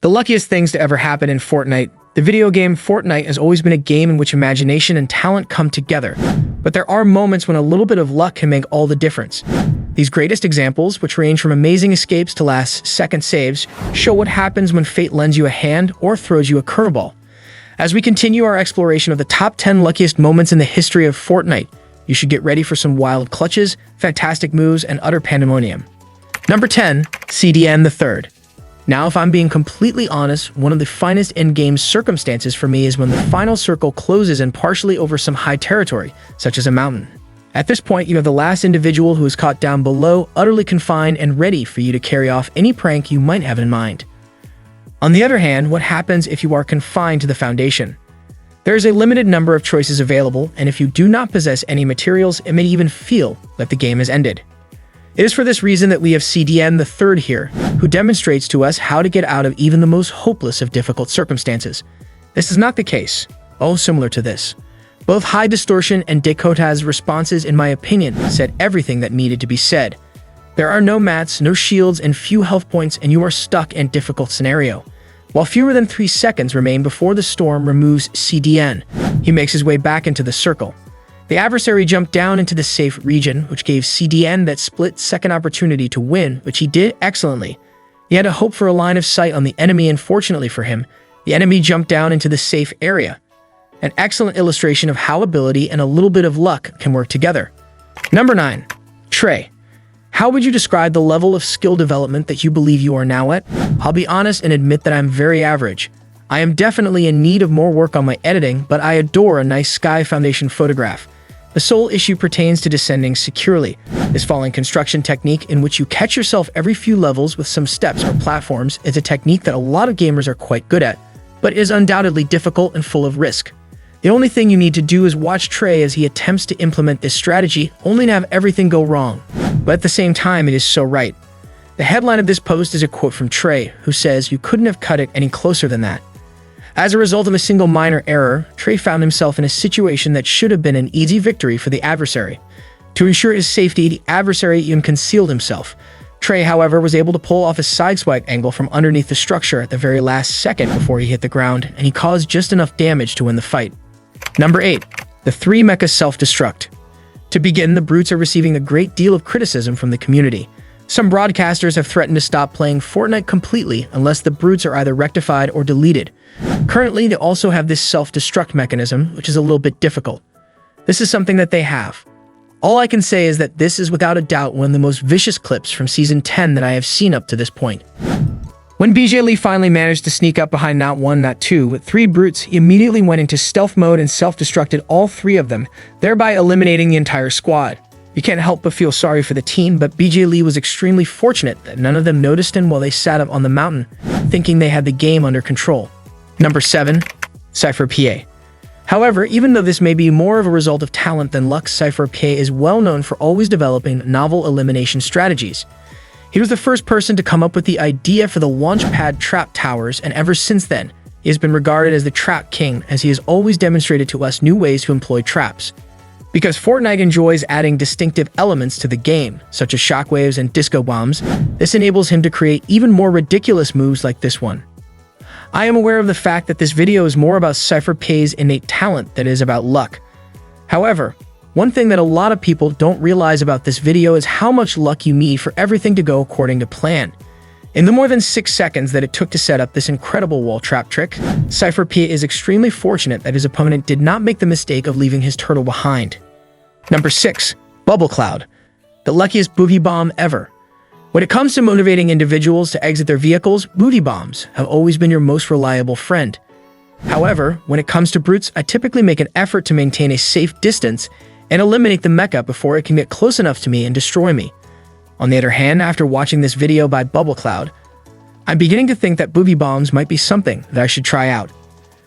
The luckiest things to ever happen in Fortnite. The video game Fortnite has always been a game in which imagination and talent come together. But there are moments when a little bit of luck can make all the difference. These greatest examples, which range from amazing escapes to last-second saves, show what happens when fate lends you a hand or throws you a curveball. As we continue our exploration of the top 10 luckiest moments in the history of Fortnite, you should get ready for some wild clutches, fantastic moves, and utter pandemonium. Number 10. CDN the Third. Now, if I'm being completely honest, one of the finest in-game circumstances for me is when the final circle closes and partially over some high territory, such as a mountain. At this point, you have the last individual who is caught down below, utterly confined and ready for you to carry off any prank you might have in mind. On the other hand, what happens if you are confined to the foundation? There is a limited number of choices available, and if you do not possess any materials, it may even feel that the game has ended. It is for this reason that we have CDN the Third here, who demonstrates to us how to get out of even the most hopeless of difficult circumstances. This is not the case. Oh, similar to this. Both High Distortion and Dakota's responses, in my opinion, said everything that needed to be said. There are no mats, no shields, and few health points, and you are stuck in a difficult scenario. While fewer than 3 seconds remain before the storm removes CDN, he makes his way back into the circle. The adversary jumped down into the safe region, which gave CDN that split-second opportunity to win, which he did excellently. He had to hope for a line of sight on the enemy, and fortunately for him, the enemy jumped down into the safe area. An excellent illustration of how ability and a little bit of luck can work together. Number 9. Trey. How would you describe the level of skill development that you believe you are now at? I'll be honest and admit that I'm very average. I am definitely in need of more work on my editing, but I adore a nice sky foundation photograph. The sole issue pertains to descending securely. This falling construction technique, in which you catch yourself every few levels with some steps or platforms, is a technique that a lot of gamers are quite good at, but is undoubtedly difficult and full of risk. The only thing you need to do is watch Trey as he attempts to implement this strategy, only to have everything go wrong. But at the same time, it is so right. The headline of this post is a quote from Trey, who says, "You couldn't have cut it any closer than that." As a result of a single minor error, Trey found himself in a situation that should have been an easy victory for the adversary. To ensure his safety, the adversary even concealed himself. Trey, however, was able to pull off a sideswipe angle from underneath the structure at the very last second before he hit the ground, and he caused just enough damage to win the fight. Number 8. The 3 Mecha Self-Destruct. To begin, the Brutes are receiving a great deal of criticism from the community. Some broadcasters have threatened to stop playing Fortnite completely unless the Brutes are either rectified or deleted. Currently, they also have this self-destruct mechanism, which is a little bit difficult. This is something that they have. All I can say is that this is without a doubt one of the most vicious clips from Season 10 that I have seen up to this point. When BJ Lee finally managed to sneak up behind not 1, not 2, with 3 Brutes, he immediately went into stealth mode and self-destructed all 3 of them, thereby eliminating the entire squad. You can't help but feel sorry for the team, but BJ Lee was extremely fortunate that none of them noticed him while they sat up on the mountain, thinking they had the game under control. Number 7. CypherPi. However, even though this may be more of a result of talent than luck, CypherPi is well known for always developing novel elimination strategies. He was the first person to come up with the idea for the launchpad trap towers, and ever since then, he has been regarded as the trap king, as he has always demonstrated to us new ways to employ traps. Because Fortnite enjoys adding distinctive elements to the game, such as shockwaves and disco bombs, this enables him to create even more ridiculous moves like this one. I am aware of the fact that this video is more about CypherPi's innate talent than it is about luck. However, one thing that a lot of people don't realize about this video is how much luck you need for everything to go according to plan. In the more than 6 seconds that it took to set up this incredible wall trap trick, CypherPi is extremely fortunate that his opponent did not make the mistake of leaving his turtle behind. Number 6. BubbleCloud. The luckiest booty bomb ever. When it comes to motivating individuals to exit their vehicles, booty bombs have always been your most reliable friend. However, when it comes to Brutes, I typically make an effort to maintain a safe distance and eliminate the mecha before it can get close enough to me and destroy me. On the other hand, after watching this video by BubbleCloud, I'm beginning to think that booby bombs might be something that I should try out.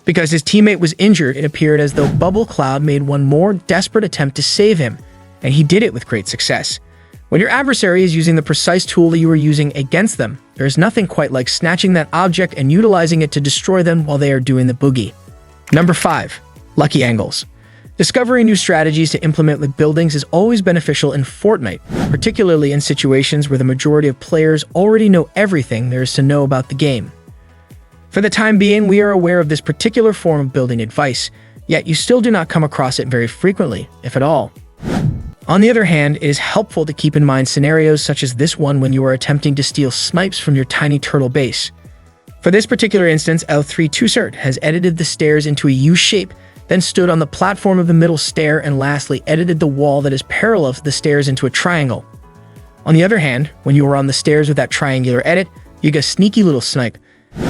Because his teammate was injured, it appeared as though BubbleCloud made one more desperate attempt to save him, and he did it with great success. When your adversary is using the precise tool that you are using against them, there is nothing quite like snatching that object and utilizing it to destroy them while they are doing the boogie. Number 5. Lucky Angles. Discovering new strategies to implement with buildings is always beneficial in Fortnite, particularly in situations where the majority of players already know everything there is to know about the game. For the time being, we are aware of this particular form of building advice, yet you still do not come across it very frequently, if at all. On the other hand, it is helpful to keep in mind scenarios such as this one when you are attempting to steal snipes from your tiny turtle base. For this particular instance, L3Tusert has edited the stairs into a U shape, then stood on the platform of the middle stair, and lastly edited the wall that is parallel to the stairs into a triangle. On the other hand, when you are on the stairs with that triangular edit, you get a sneaky little snipe.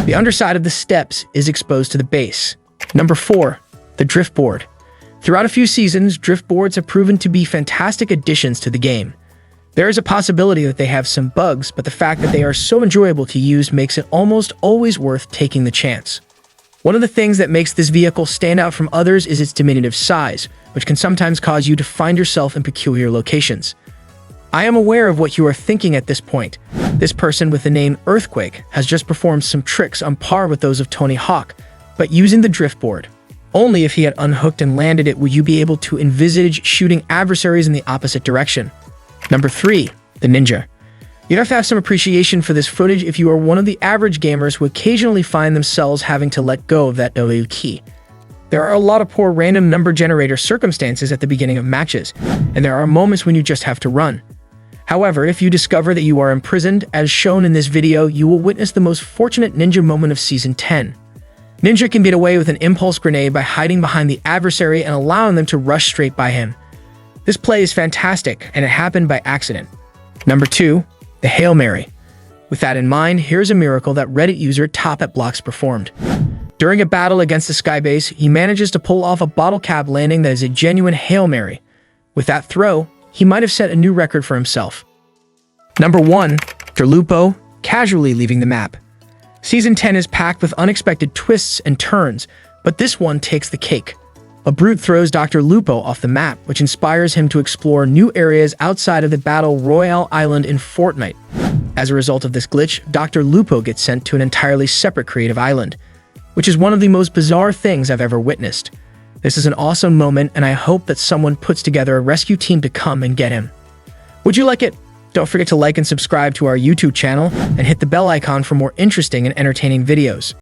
The underside of the steps is exposed to the base. Number 4. The drift board. Throughout a few seasons, drift boards have proven to be fantastic additions to the game. There is a possibility that they have some bugs, but the fact that they are so enjoyable to use makes it almost always worth taking the chance. One of the things that makes this vehicle stand out from others is its diminutive size, which can sometimes cause you to find yourself in peculiar locations. I am aware of what you are thinking at this point. This person with the name Earthquake has just performed some tricks on par with those of Tony Hawk, but using the drift board. Only if he had unhooked and landed it would you be able to envisage shooting adversaries in the opposite direction. Number 3. The Ninja. You have to have some appreciation for this footage if you are one of the average gamers who occasionally find themselves having to let go of that W key. There are a lot of poor random number generator circumstances at the beginning of matches, and there are moments when you just have to run. However, if you discover that you are imprisoned, as shown in this video, you will witness the most fortunate ninja moment of Season 10. Ninja can get away with an impulse grenade by hiding behind the adversary and allowing them to rush straight by him. This play is fantastic, and it happened by accident. Number 2. The Hail Mary. With that in mind, here's a miracle that Reddit user TopAtBlocks performed. During a battle against the Skybase, he manages to pull off a bottle cap landing that is a genuine Hail Mary. With that throw, he might have set a new record for himself. Number 1. Dupo, casually leaving the map. Season 10 is packed with unexpected twists and turns, but this one takes the cake. A brute throws Dr. Lupo off the map, which inspires him to explore new areas outside of the Battle Royale island in Fortnite. As a result of this glitch, Dr. Lupo gets sent to an entirely separate creative island, which is one of the most bizarre things I've ever witnessed. This is an awesome moment, and I hope that someone puts together a rescue team to come and get him. Would you like it? Don't forget to like and subscribe to our YouTube channel, and hit the bell icon for more interesting and entertaining videos.